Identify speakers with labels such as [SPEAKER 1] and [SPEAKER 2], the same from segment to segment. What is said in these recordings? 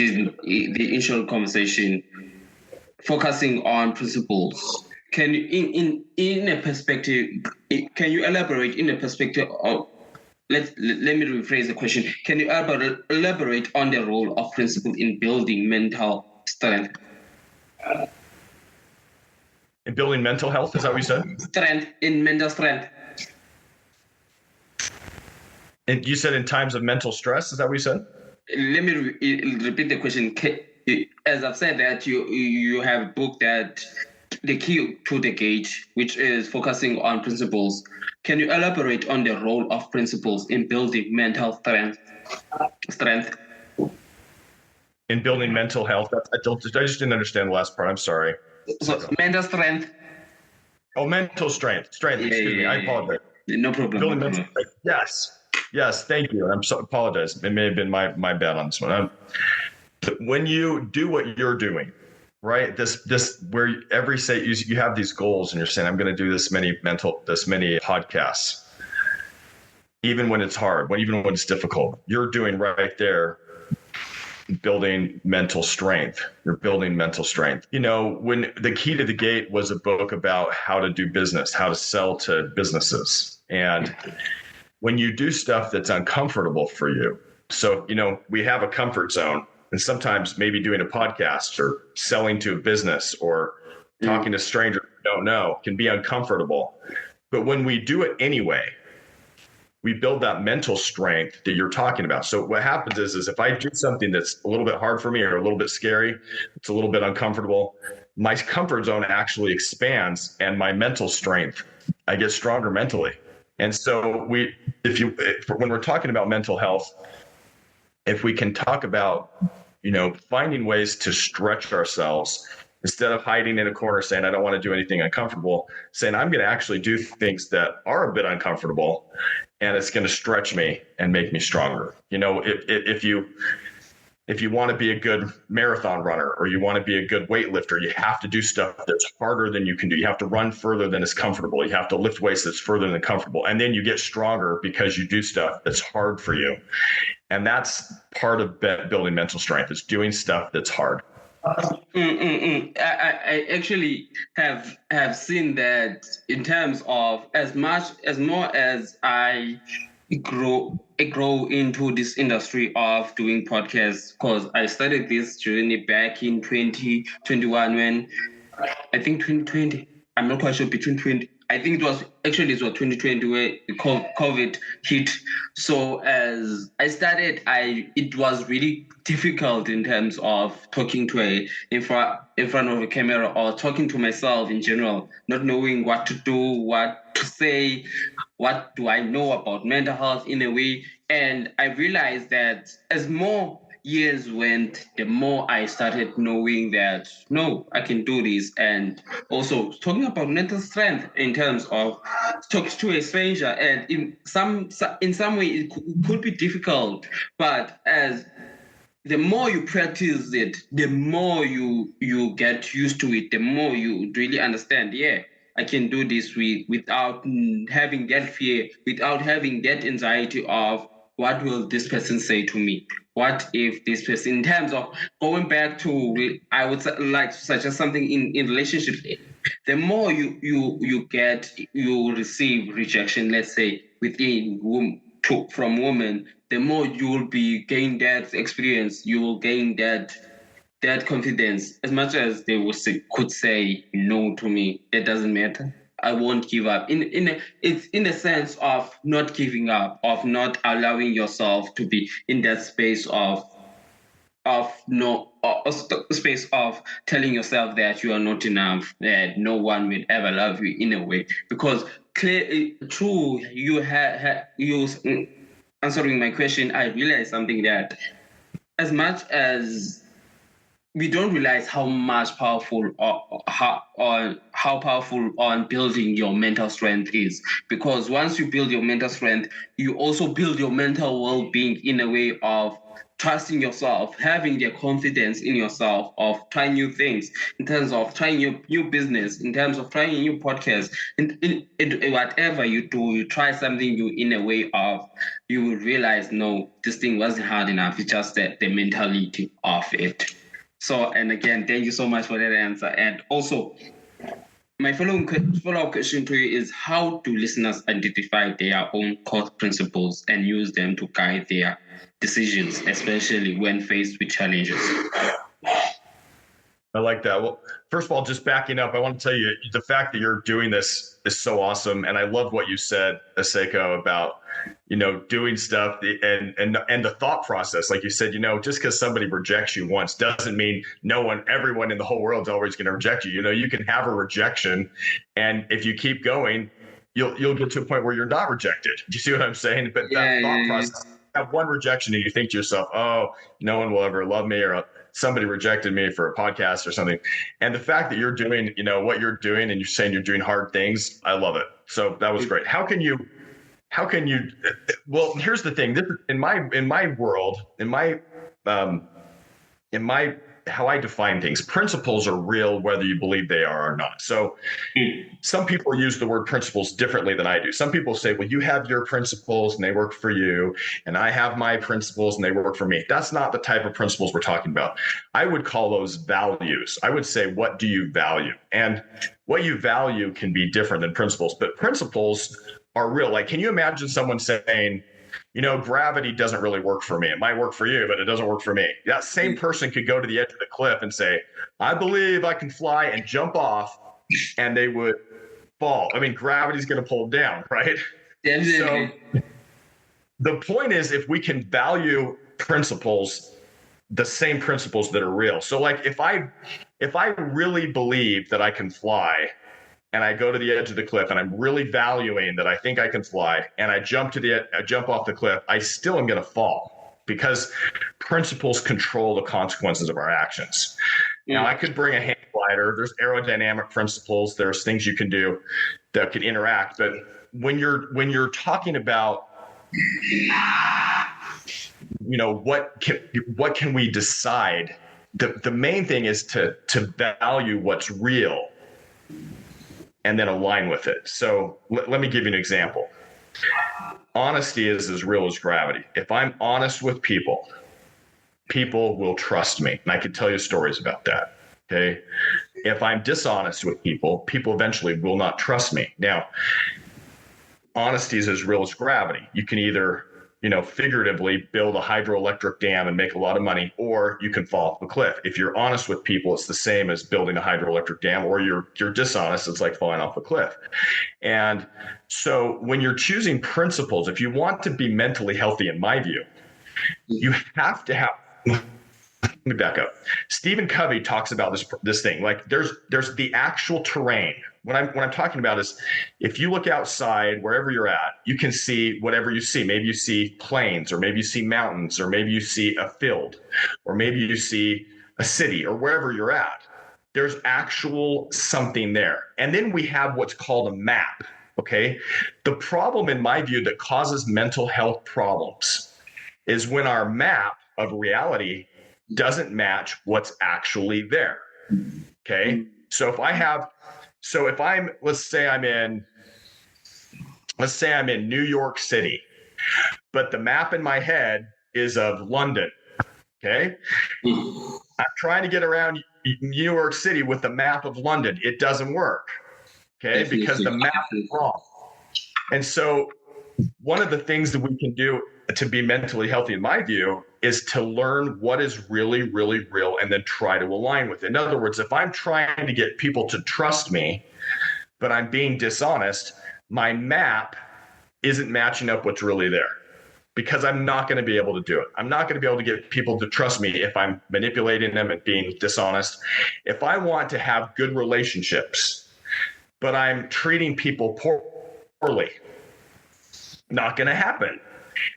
[SPEAKER 1] the initial conversation, focusing on principles. Can you, in a perspective, can you elaborate in a perspective of, let me rephrase the question. Can you elaborate on the role of principle in building mental strength?
[SPEAKER 2] In building mental health, is that what you said?
[SPEAKER 1] Mental strength.
[SPEAKER 2] And you said in times of mental stress, is that what you said?
[SPEAKER 1] Let me repeat the question. As I've said that you have a book that the key to the gate, which is focusing on principles. Can you elaborate on the role of principles in building mental strength?
[SPEAKER 2] In building mental health? I just didn't understand the last part. I'm sorry.
[SPEAKER 1] So mental strength.
[SPEAKER 2] Oh, mental strength. Excuse me. I apologize.
[SPEAKER 1] No problem.
[SPEAKER 2] Building mental strength. Yes. Thank you. And apologize. It may have been my bad on this one. When you do what you're doing, right? This where you have these goals and you're saying, I'm going to do this many podcasts, even when it's hard, even when it's difficult. You're doing right there, building mental strength. You're building mental strength. When The Key to the Gate was a book about how to do business, how to sell to businesses. And when you do stuff that's uncomfortable for you, so, we have a comfort zone. And sometimes maybe doing a podcast or selling to a business or talking to strangers we don't know can be uncomfortable. But when we do it anyway, we build that mental strength that you're talking about. So what happens is if I do something that's a little bit hard for me or a little bit scary, it's a little bit uncomfortable, my comfort zone actually expands and my mental strength, I get stronger mentally. And so when we're talking about mental health, if we can talk about, finding ways to stretch ourselves instead of hiding in a corner saying, I don't want to do anything uncomfortable, saying I'm going to actually do things that are a bit uncomfortable and it's going to stretch me and make me stronger. If you want to be a good marathon runner or you want to be a good weightlifter, you have to do stuff that's harder than you can do. You have to run further than is comfortable. You have to lift weights that's further than comfortable. And then you get stronger because you do stuff that's hard for you. And that's part of building mental strength, is doing stuff that's hard.
[SPEAKER 1] I actually have seen that in terms of as more as I grow into this industry of doing podcasts, because I started this journey back in 2021 when I think 2020, I'm not quite sure, between 20, I think it was 2020 where COVID hit. So as I started, it was really difficult in terms of talking to in front of a camera or talking to myself in general, not knowing what to do, what to say, what do I know about mental health in a way. And I realized that as more years went, the more I started knowing that, no, I can do this. And also talking about mental strength in terms of talking to a stranger, and in some way it could be difficult, but as the more you practice it, the more you get used to it, the more you really understand, I can do this without having that fear, without having that anxiety of what will this person say to me? What if this person, in terms of going back to, I would like to suggest something in relationships, the more you receive rejection, let's say from women, the more you will be gain that experience, you will gain that confidence. As much as they could say no to me, it doesn't matter. I won't give up. It's in the sense of not giving up, of not allowing yourself to be in that space of space of telling yourself that you are not enough, that no one will ever love you in a way. Because true, you answering my question, I realized something, that as much as we don't realize how powerful on building your mental strength is, because once you build your mental strength, you also build your mental well-being in a way of trusting yourself, having the confidence in yourself of trying new things, in terms of trying new business, in terms of trying a new podcast, in whatever you do, you try something new in a way of you will realize, no, this thing wasn't hard enough. It's just the mentality of it. So, and again, thank you so much for that answer. And also, my follow-up question to you is, how do listeners identify their own core principles and use them to guide their decisions, especially when faced with challenges?
[SPEAKER 2] I like that. Well, first of all, just backing up, I want to tell you the fact that you're doing this is so awesome. And I love what you said, Aseko, about, doing stuff and the thought process. Like you said, just because somebody rejects you once doesn't mean everyone in the whole world is always going to reject you. You can have a rejection, and if you keep going, you'll get to a point where you're not rejected. Do you see what I'm saying? But that thought process, have one rejection and you think to yourself, oh, no one will ever love me, or somebody rejected me for a podcast or something. And the fact that you're doing, what you're doing, and you're saying you're doing hard things, I love it. So that was great. How can you, well, here's the thing. This, in my world, how I define things, principles are real, whether you believe they are or not. So some people use the word principles differently than I do. Some people say, well, you have your principles and they work for you, and I have my principles and they work for me. That's not the type of principles we're talking about. I would call those values. I would say, what do you value? And what you value can be different than principles, but principles are real. Like, can you imagine someone saying, gravity doesn't really work for me. It might work for you, but it doesn't work for me. That same person could go to the edge of the cliff and say, I believe I can fly, and jump off, and they would fall. I mean, gravity's going to pull them down, right? So the point is, if we can value principles, the same principles that are real. So like if I really believe that I can fly, and I go to the edge of the cliff, and I'm really valuing that I think I can fly, and I jump off the cliff, I still am going to fall, because principles control the consequences of our actions. Now, I could bring a hang glider. There's aerodynamic principles. There's things you can do that can interact. But when you're talking about, what can we decide? The main thing is to value what's real, and then align with it. So let me give you an example. Honesty is as real as gravity. If I'm honest with people will trust me. And I could tell you stories about that. Okay. If I'm dishonest with people eventually will not trust me. Now, honesty is as real as gravity. You can either, figuratively build a hydroelectric dam and make a lot of money, or you can fall off a cliff. If you're honest with people, it's the same as building a hydroelectric dam, or you're dishonest, it's like falling off a cliff. And so when you're choosing principles, if you want to be mentally healthy, in my view, you have to have, let me back up. Stephen Covey talks about this thing. Like there's the actual terrain. What I'm talking about is, if you look outside wherever you're at, you can see whatever you see. Maybe you see plains, or maybe you see mountains, or maybe you see a field, or maybe you see a city, or wherever you're at. There's actual something there. And then we have what's called a map. Okay. The problem, in my view, that causes mental health problems is when our map of reality doesn't match what's actually there. Okay. So if I'm, let's say I'm in New York City, but the map in my head is of London. Okay. I'm trying to get around New York City with the map of London. It doesn't work. Okay. Because the map is wrong. And so one of the things that we can do to be mentally healthy, in my view, is to learn what is really, really real, and then try to align with it. In other words, if I'm trying to get people to trust me, but I'm being dishonest, my map isn't matching up what's really there, because I'm not going to be able to do it. I'm not going to be able to get people to trust me if I'm manipulating them and being dishonest. If I want to have good relationships, but I'm treating people poorly, not going to happen,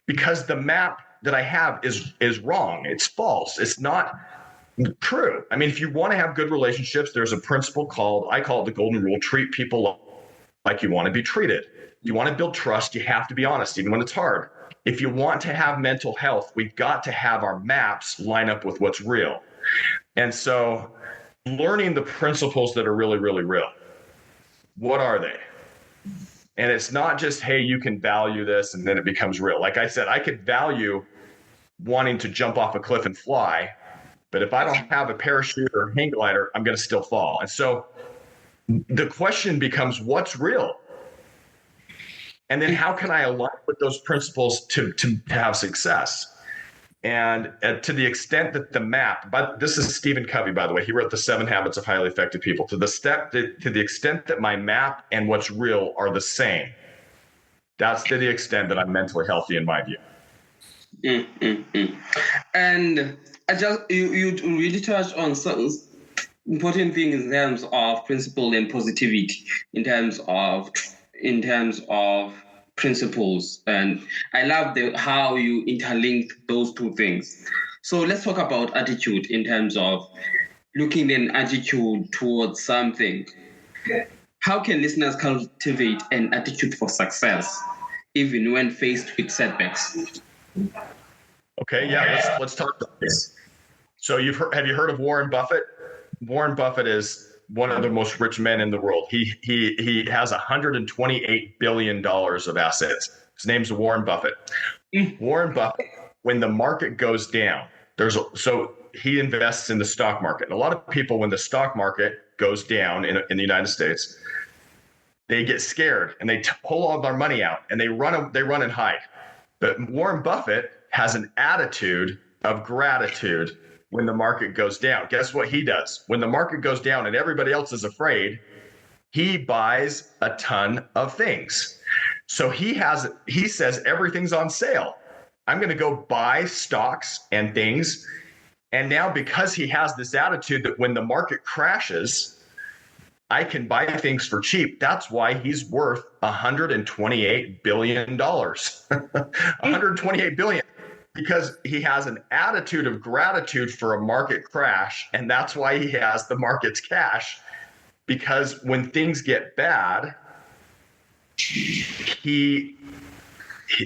[SPEAKER 2] because the map that I have is wrong. It's false. It's not true. I mean, if you want to have good relationships, there's a principle I call it the golden rule: treat people like you want to be treated. If you want to build trust, you have to be honest, even when it's hard. if you want to have mental health, we've got to have our maps line up with what's real. And so learning the principles that are really, really real. What are they? And it's not just, hey, you can value this and then it becomes real. Like I said, I could value wanting to jump off a cliff and fly, but if I don't have a parachute or a hang glider, I'm going to still fall. And so the question becomes, what's real? And then how can I align with those principles to have success? And to the extent that the map, but this is Stephen Covey, by the way, he wrote the 7 Habits of Highly Effective People. To the extent that my map and what's real are the same, that's to the extent that I'm mentally healthy in my view.
[SPEAKER 1] And I just you really touched on some important things in terms of principle and positivity, in terms of principles, and I love how you interlink those two things. So let's talk about attitude in terms of looking at an attitude towards something. How can listeners cultivate an attitude for success, even when faced with setbacks?
[SPEAKER 2] Okay, yeah, let's talk about this. So have you heard of Warren Buffett? Warren Buffett is one of the most rich men in the world. He has $128 billion of assets. His name's Warren Buffett. Warren Buffett, when the market goes down, so he invests in the stock market. And a lot of people, when the stock market goes down in the United States, they get scared and they pull all their money out and they run and hide. But Warren Buffett has an attitude of gratitude when the market goes down. Guess what he does? When the market goes down and everybody else is afraid, he buys a ton of things. So he says everything's on sale. I'm going to go buy stocks and things. And now because he has this attitude that when the market crashes, I can buy things for cheap. That's why he's worth $128 billion. $128 billion. Because he has an attitude of gratitude for a market crash, and that's why he has the market's cash. Because when things get bad,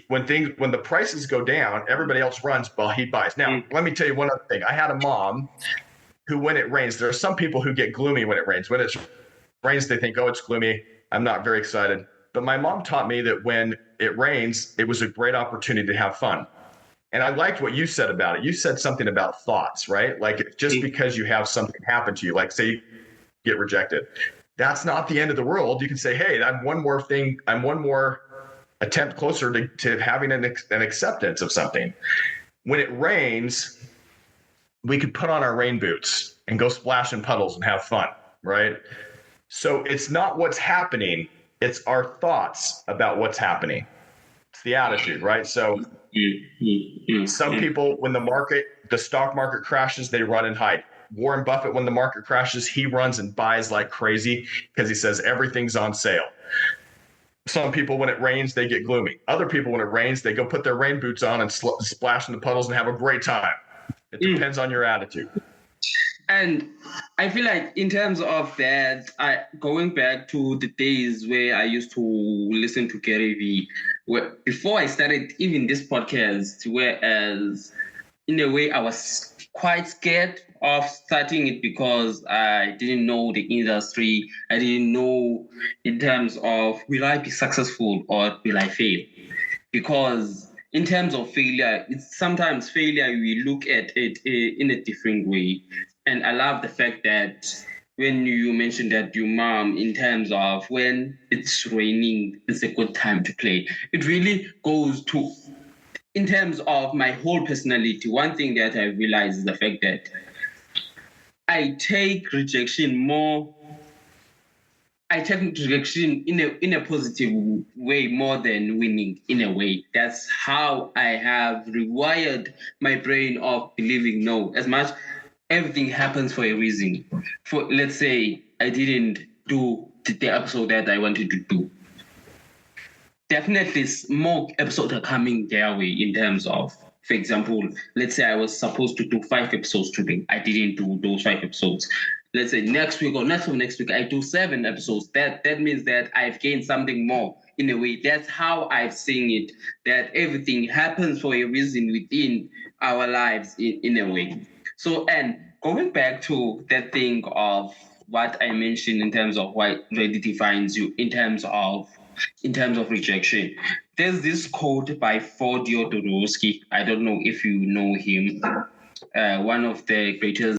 [SPEAKER 2] when the prices go down, everybody else runs, well, he buys. Now, let me tell you one other thing. I had a mom who, when it rains, there are some people who get gloomy when it rains. When it rains, they think, oh, it's gloomy. I'm not very excited. But my mom taught me that when it rains, it was a great opportunity to have fun. And I liked what you said about it. You said something about thoughts, right? Like just because you have something happen to you, like say you get rejected, that's not the end of the world. You can say, hey, I'm one more attempt closer to having an acceptance of something. When it rains, we could put on our rain boots and go splash in puddles and have fun, right? So it's not what's happening. It's our thoughts about what's happening. It's the attitude, right? So some people, when the stock market crashes, they run and hide. Warren Buffett, when the market crashes, he runs and buys like crazy because he says everything's on sale. Some people, when it rains, they get gloomy. Other people, when it rains, they go put their rain boots on and splash in the puddles and have a great time. It depends on your attitude.
[SPEAKER 1] And I feel like in terms of that, going back to the days where I used to listen to Gary Vee, before I started even this podcast, whereas in a way I was quite scared of starting it because I didn't know the industry. I didn't know in terms of will I be successful or will I fail? Because in terms of failure, it's sometimes failure, we look at it in a different way. And I love the fact that when you mentioned that your mom, in terms of when it's raining, it's a good time to play. It really goes to, in terms of my whole personality, one thing that I realized is the fact that I take rejection in a positive way more than winning in a way. That's how I have rewired my brain of believing no, as much everything happens for a reason. For let's say I didn't do the episode that I wanted to do. Definitely more episodes are coming their way in terms of, for example, let's say I was supposed to do 5 episodes today. I didn't do those 5 episodes. Let's say next week I do 7 episodes. That means that I've gained something more in a way. That's how I've seen it, that everything happens for a reason within our lives in a way. So, and going back to that thing of what I mentioned in terms of what really defines you in terms of rejection. There's this quote by Ford Jodorowsky. I don't know if you know him. One of the greatest